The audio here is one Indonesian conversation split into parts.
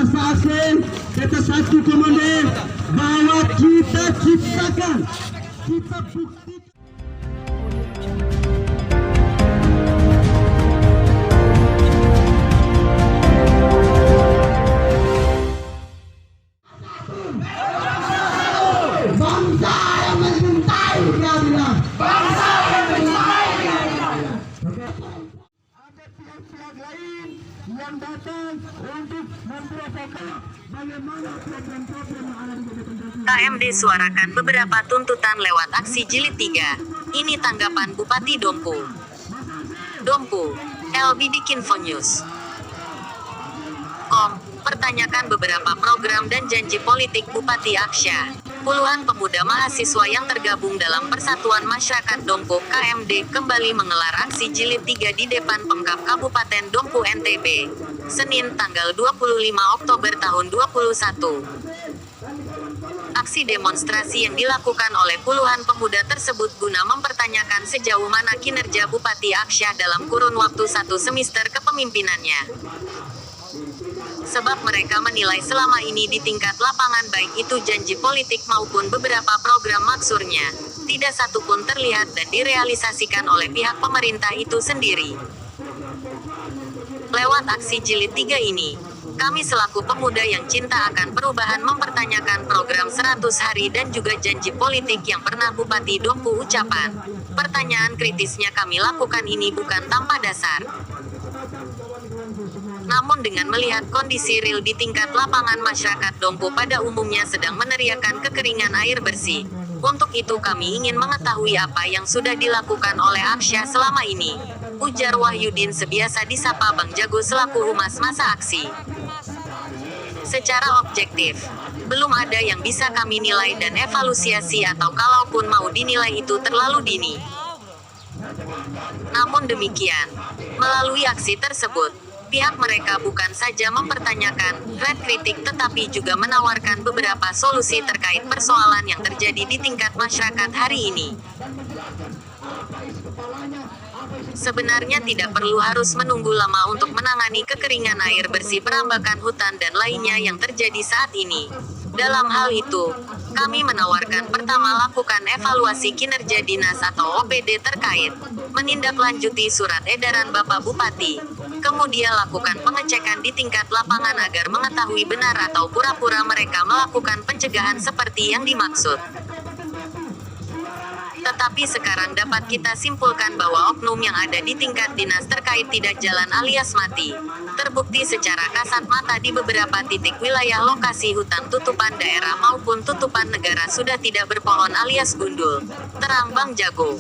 masa aksi kita satu komando bahwa kita ciptakan, kita buktikan. Bangsa yang mencintai keadilan. Bangsa yang mencintai keadilan. Ada pihak-pihak lain yang datang untuk memprovokasi bagaimana program-program yang ada di Kabupaten. KMD suarakan beberapa tuntutan lewat aksi jilid 3. Ini tanggapan Bupati Dompu. Dompu, LBD Kinfo News. Pertanyakan beberapa program dan janji politik Bupati Aksya. Puluhan pemuda mahasiswa yang tergabung dalam Persatuan Masyarakat Dompu KMD kembali menggelar aksi jilid 3 di depan Pemkab Kabupaten Dompu NTB, Senin tanggal 25 Oktober tahun 2021. Aksi demonstrasi yang dilakukan oleh puluhan pemuda tersebut guna mempertanyakan sejauh mana kinerja Bupati Aksya dalam kurun waktu 1 semester kepemimpinannya. Sebab mereka menilai selama ini di tingkat lapangan baik itu janji politik maupun beberapa program maksurnya, tidak satu pun terlihat dan direalisasikan oleh pihak pemerintah itu sendiri. Lewat aksi jilid 3 ini, kami selaku pemuda yang cinta akan perubahan mempertanyakan program 100 hari dan juga janji politik yang pernah Bupati Dompu ucapan. Pertanyaan kritisnya kami lakukan ini bukan tanpa dasar. Namun dengan melihat kondisi real di tingkat lapangan, masyarakat Dompu pada umumnya sedang meneriakan kekeringan air bersih. Untuk itu kami ingin mengetahui apa yang sudah dilakukan oleh Aksya selama ini. Ujar Wahyudin sebiasa disapa Bang Jago selaku humas masa aksi. Secara objektif, belum ada yang bisa kami nilai dan evaluasi atau kalaupun mau dinilai itu terlalu dini. Namun demikian, melalui aksi tersebut, pihak mereka bukan saja mempertanyakan, red kritik tetapi juga menawarkan beberapa solusi terkait persoalan yang terjadi di tingkat masyarakat hari ini. Sebenarnya tidak perlu harus menunggu lama untuk menangani kekeringan air bersih, perambakan hutan dan lainnya yang terjadi saat ini. Dalam hal itu, kami menawarkan pertama lakukan evaluasi kinerja dinas atau OPD terkait, menindaklanjuti surat edaran Bapak Bupati, kemudian lakukan pengecekan di tingkat lapangan agar mengetahui benar atau pura-pura mereka melakukan pencegahan seperti yang dimaksud. Tetapi sekarang dapat kita simpulkan bahwa oknum yang ada di tingkat dinas terkait tidak jalan alias mati. Terbukti secara kasat mata di beberapa titik wilayah lokasi hutan tutupan daerah maupun tutupan negara sudah tidak berpohon alias gundul. Terang Bang Jago.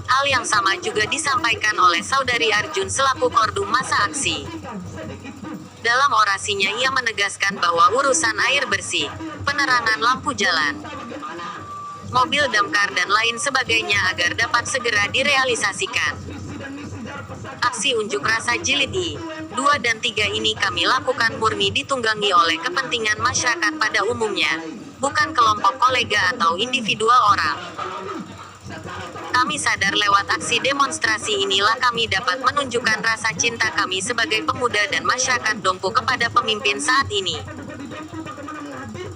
Hal yang sama juga disampaikan oleh Saudari Arjun selaku Kordum masa aksi. Dalam orasinya ia menegaskan bahwa urusan air bersih, penerangan lampu jalan, mobil damkar dan lain sebagainya agar dapat segera direalisasikan. Aksi unjuk rasa jilid I, 2 dan 3 ini kami lakukan murni ditunggangi oleh kepentingan masyarakat pada umumnya, bukan kelompok kolega atau individual orang. Kami sadar lewat aksi demonstrasi inilah kami dapat menunjukkan rasa cinta kami sebagai pemuda dan masyarakat Dompu kepada pemimpin saat ini.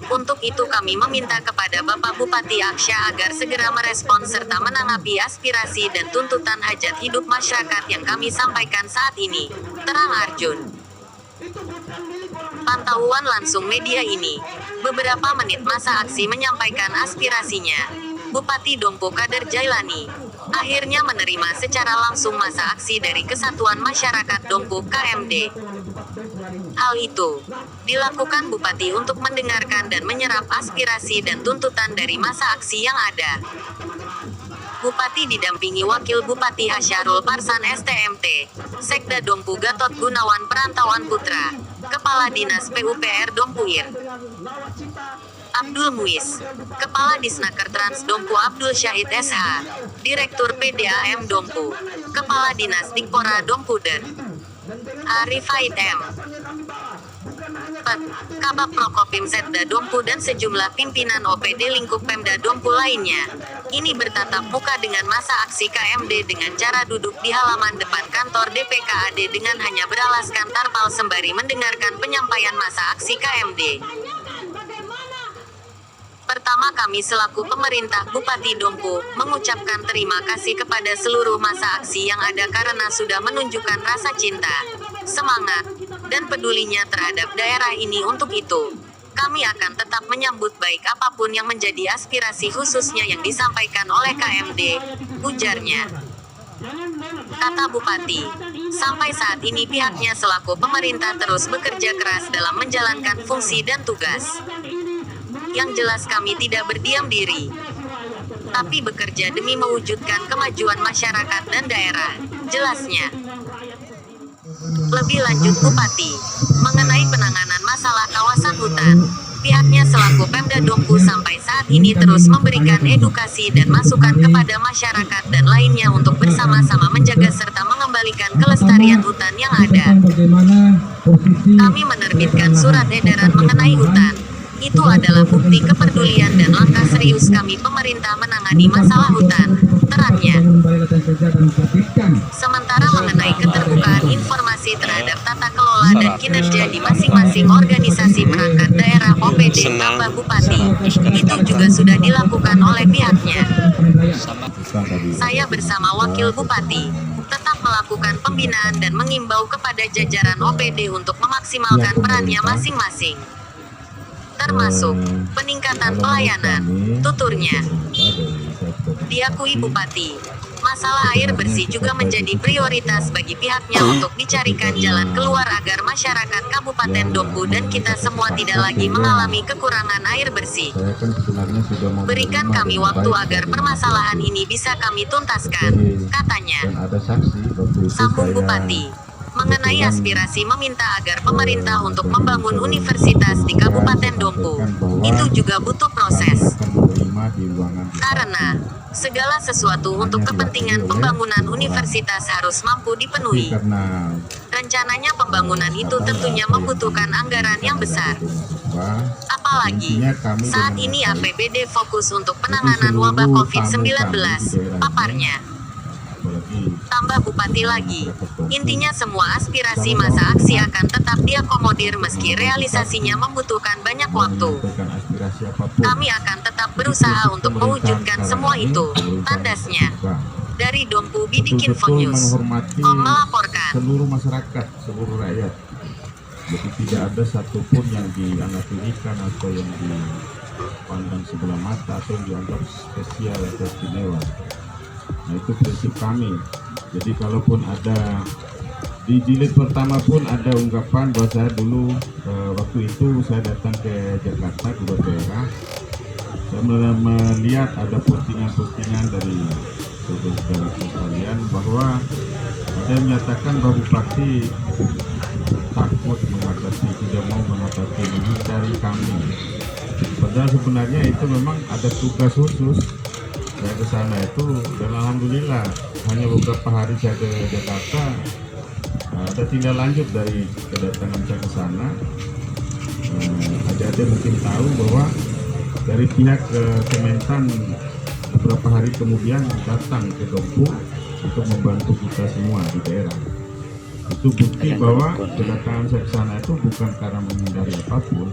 Untuk itu kami meminta kepada Bapak Bupati Aksya agar segera merespon serta menanggapi aspirasi dan tuntutan hajat hidup masyarakat yang kami sampaikan saat ini. Terang Arjun. Pantauan langsung media ini, beberapa menit masa aksi menyampaikan aspirasinya. Bupati Dompu Kader Jailani akhirnya menerima secara langsung masa aksi dari Kesatuan Masyarakat Dompu KMD. Hal itu dilakukan Bupati untuk mendengarkan dan menyerap aspirasi dan tuntutan dari masa aksi yang ada. Bupati didampingi Wakil Bupati Hasyarul Parsan STMT, Sekda Dompu Gatot Gunawan Perantauan Putra, Kepala Dinas PUPR Dompuir Abdul Muiz, Kepala Disnaker Trans Dompu Abdul Syahid SH, Direktur PDAM Dompu, Kepala Dinas Dikpora Dompuder, Arifait M. Kabak Prokopim Setda Dompu dan sejumlah pimpinan OPD lingkup Pemda Dompu lainnya. Ini bertatap muka dengan masa aksi KMD dengan cara duduk di halaman depan kantor DPKAD dengan hanya beralaskan tarpal sembari mendengarkan penyampaian masa aksi KMD. Pertama kami selaku pemerintah Bupati Dompu, mengucapkan terima kasih kepada seluruh masa aksi yang ada karena sudah menunjukkan rasa cinta, semangat, dan pedulinya terhadap daerah ini. Untuk itu, kami akan tetap menyambut baik apapun yang menjadi aspirasi khususnya yang disampaikan oleh KMD, ujarnya. Kata Bupati, sampai saat ini pihaknya selaku pemerintah terus bekerja keras dalam menjalankan fungsi dan tugas. Yang jelas kami tidak berdiam diri, tapi bekerja demi mewujudkan kemajuan masyarakat dan daerah, jelasnya. Lebih lanjut Bupati, mengenai penanganan masalah kawasan hutan, pihaknya selaku Pemda Dompu sampai saat ini terus memberikan edukasi dan masukan kepada masyarakat dan lainnya untuk bersama-sama menjaga serta mengembalikan kelestarian hutan yang ada. Kami menerbitkan surat edaran mengenai hutan. Itu adalah bukti kepedulian dan langkah serius kami pemerintah menangani masalah hutan, terangnya. Sementara mengenai keterbukaan informasi terhadap tata kelola dan kinerja di masing-masing organisasi perangkat daerah OPD tambah Bupati, itu juga sudah dilakukan oleh pihaknya. Saya bersama Wakil Bupati tetap melakukan pembinaan dan mengimbau kepada jajaran OPD untuk memaksimalkan perannya masing-masing, termasuk peningkatan pelayanan, tuturnya. Diakui Bupati, masalah air bersih juga menjadi prioritas bagi pihaknya untuk dicarikan jalan keluar agar masyarakat Kabupaten Dompu dan kita semua tidak lagi mengalami kekurangan air bersih. Berikan kami waktu agar permasalahan ini bisa kami tuntaskan, katanya. Sambung Bupati. Mengenai aspirasi meminta agar pemerintah untuk membangun universitas di Kabupaten Dompu, itu juga butuh proses. Karena segala sesuatu untuk kepentingan pembangunan universitas harus mampu dipenuhi. Rencananya pembangunan itu tentunya membutuhkan anggaran yang besar. Apalagi, saat ini APBD fokus untuk penanganan wabah COVID-19, paparnya. Tambah Bupati lagi, intinya semua aspirasi masa aksi akan tetap diakomodir meski realisasinya membutuhkan banyak waktu. Kami akan tetap berusaha untuk mewujudkan semua itu, tandasnya. Dari Dompu Bidikinfo News, melaporkan. Seluruh masyarakat, seluruh rakyat. Jadi tidak ada satupun yang dianaktirikan atau yang dipandang sebelah mata atau yang dianggap spesial atau istimewa. Nah itu prinsip kami. Jadi kalaupun ada di jilid pertama pun ada ungkapan bahwa saya dulu waktu itu saya datang ke Jakarta ke daerah, saya melihat ada postingan-postingan dari saudara sekalian bahwa ada yang menyatakan bahwa Bupati takut mengatasi, tidak mau mengatasi ini dari kami. Padahal sebenarnya itu memang ada tugas khusus. Saya ke sana itu dan alhamdulillah hanya beberapa hari saya ke Jakarta ada tindak lanjut dari kedatangan saya ke sana. Adik-adik mungkin tahu bahwa dari pihak Kementan beberapa hari kemudian datang ke Dompu untuk membantu kita semua di daerah. Itu bukti bahwa kedatangan saya ke sana itu bukan karena menghindari apapun.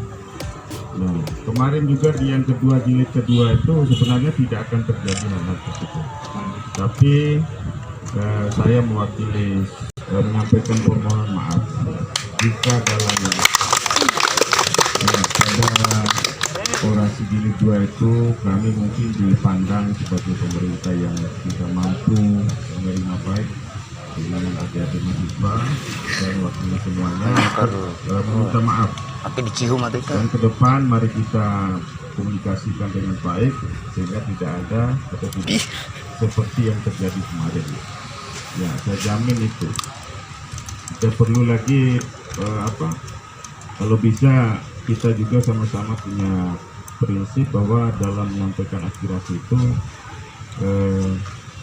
Nah, kemarin juga di yang kedua, jilid kedua itu sebenarnya tidak akan terjadi hal tersebut. Tapi saya mewakili menyampaikan permohonan maaf jika dalam pada orasi jilid 2 itu kami mungkin dipandang sebagai pemerintah yang tidak mampu menerima baik dengan adik-adik mahasiswa dan wakilnya semuanya. Minta maaf. Dan ke depan mari kita komunikasikan dengan baik sehingga tidak ada atau tidak seperti yang terjadi kemarin. Ya, saya jamin itu. Kita perlu lagi kalau bisa kita juga sama-sama punya prinsip bahwa dalam menyampaikan aspirasi itu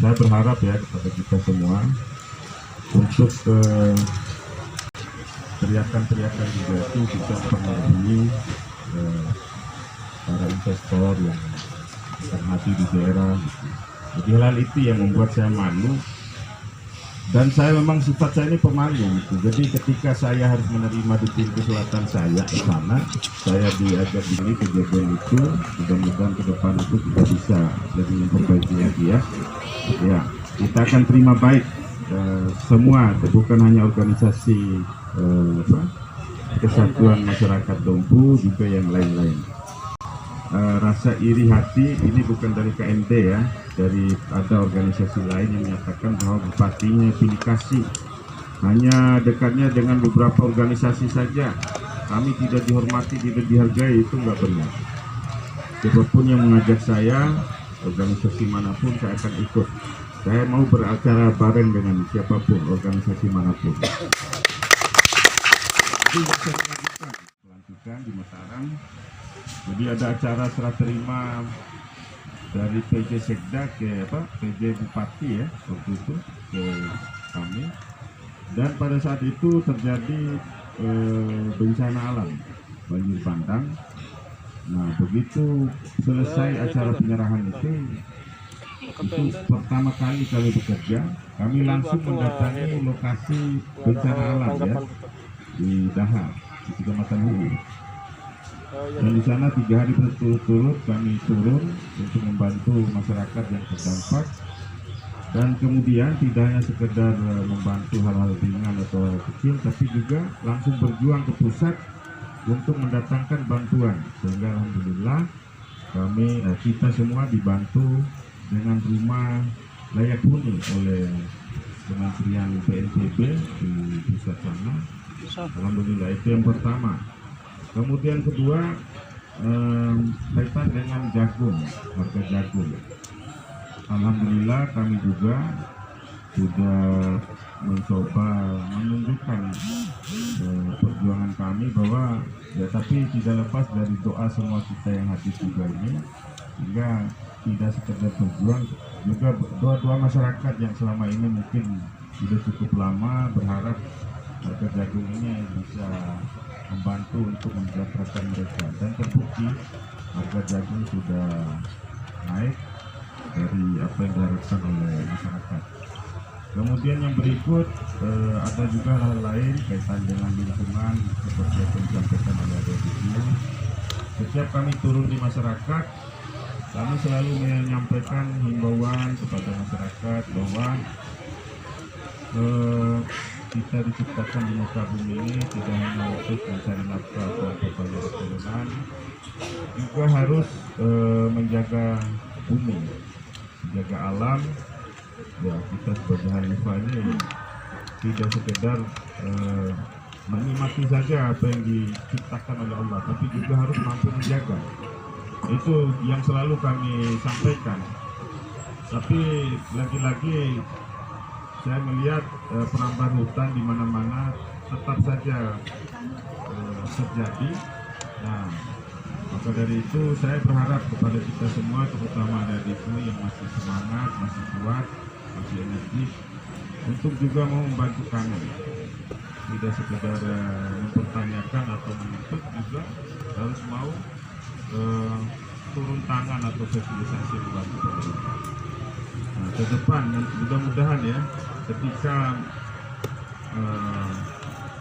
saya berharap ya kepada kita semua untuk teriakan-teriakan juga itu bisa mempengaruhi para investor yang terhati di daerah. Jadi hal itu yang membuat saya malu, dan saya memang sifat saya ini pemalu gitu. Jadi ketika saya harus menerima di pintu selatan saya ke sana, saya diajak ini kejadian itu, mudah-mudahan ke depan itu kita bisa lebih memperbaiki lagi ya. Ya, kita akan terima baik semua, bukan hanya organisasi Kesatuan Masyarakat Dompu, juga yang lain-lain. Rasa iri hati ini bukan dari KMT ya, dari ada organisasi lain yang menyatakan bahwa bupatinya pilih kasih, hanya dekatnya dengan beberapa organisasi saja, kami tidak dihormati, tidak dihargai, itu nggak benar. Siapapun yang mengajak saya, organisasi manapun saya akan ikut. Saya mau beracara bareng dengan siapapun, organisasi manapun. Itu yang saya lakukan. Pelantikan di Mataram. Jadi ada acara serah terima dari PJ Sekda ke PJ Bupati ya, waktu itu ke kami. Dan pada saat itu terjadi bencana alam, banjir bandang. Nah, begitu selesai acara penyerahan itu pertama kali kami bekerja, kami langsung mendatangi lokasi bencana alam ya, di Dahar, di Kecamatan Hulu. Dan di sana 3 hari berturut-turut kami turun untuk membantu masyarakat yang terdampak. Dan kemudian tidak hanya sekedar membantu hal-hal ringan atau kecil, tapi juga langsung berjuang ke pusat untuk mendatangkan bantuan. Sehingga alhamdulillah kita semua dibantu dengan rumah layak huni oleh Kementerian BNPB di pusat sana. Alhamdulillah, itu yang pertama. Kemudian kedua, kaitan dengan jagung, harga jagung. Alhamdulillah kami juga sudah mencoba menunjukkan perjuangan kami bahwa ya, tapi tidak lepas dari doa semua kita yang hadir juga ini, sehingga tidak sekedar berjuang, juga doa-doa masyarakat yang selama ini mungkin sudah cukup lama berharap harga jagung ini bisa membantu untuk mensejahterakan mereka, dan terbukti harga jagung sudah naik dari apa yang diharapkan oleh masyarakat. Kemudian yang berikut ada juga hal lain kaitan dengan lingkungan seperti yang disampaikan oleh Adik Dulu. Setiap kami turun di masyarakat, kami selalu menyampaikan himbauan kepada masyarakat bahwa kita diciptakan di muka bumi ini tidak hanya untuk mencari nafkah atau berbayar keturunan, juga harus menjaga bumi, menjaga alam. Ya, kita sebagai khalifah ini tidak sekedar menikmati saja apa yang diciptakan oleh Allah, tapi juga harus mampu menjaga. Itu yang selalu kami sampaikan. Tapi lagi-lagi saya melihat penambahan hutan di mana-mana tetap saja terjadi. Nah, maka dari itu saya berharap kepada kita semua, terutama ada di sini yang masih semangat, masih kuat, masih energi, untuk juga mau membantu kami. Tidak sekedar mempertanyakan atau menuntut, juga harus mau turun tangan atau sosialisasi membantu pemerintah. Nah, ke depan mudah-mudahan ya, ketika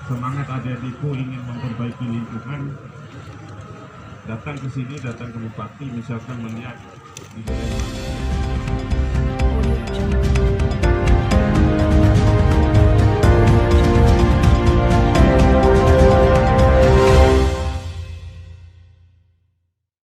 semangat adik-adikku ingin memperbaiki lingkungan, datang ke sini, datang ke Bupati, misalkan melihat di daerah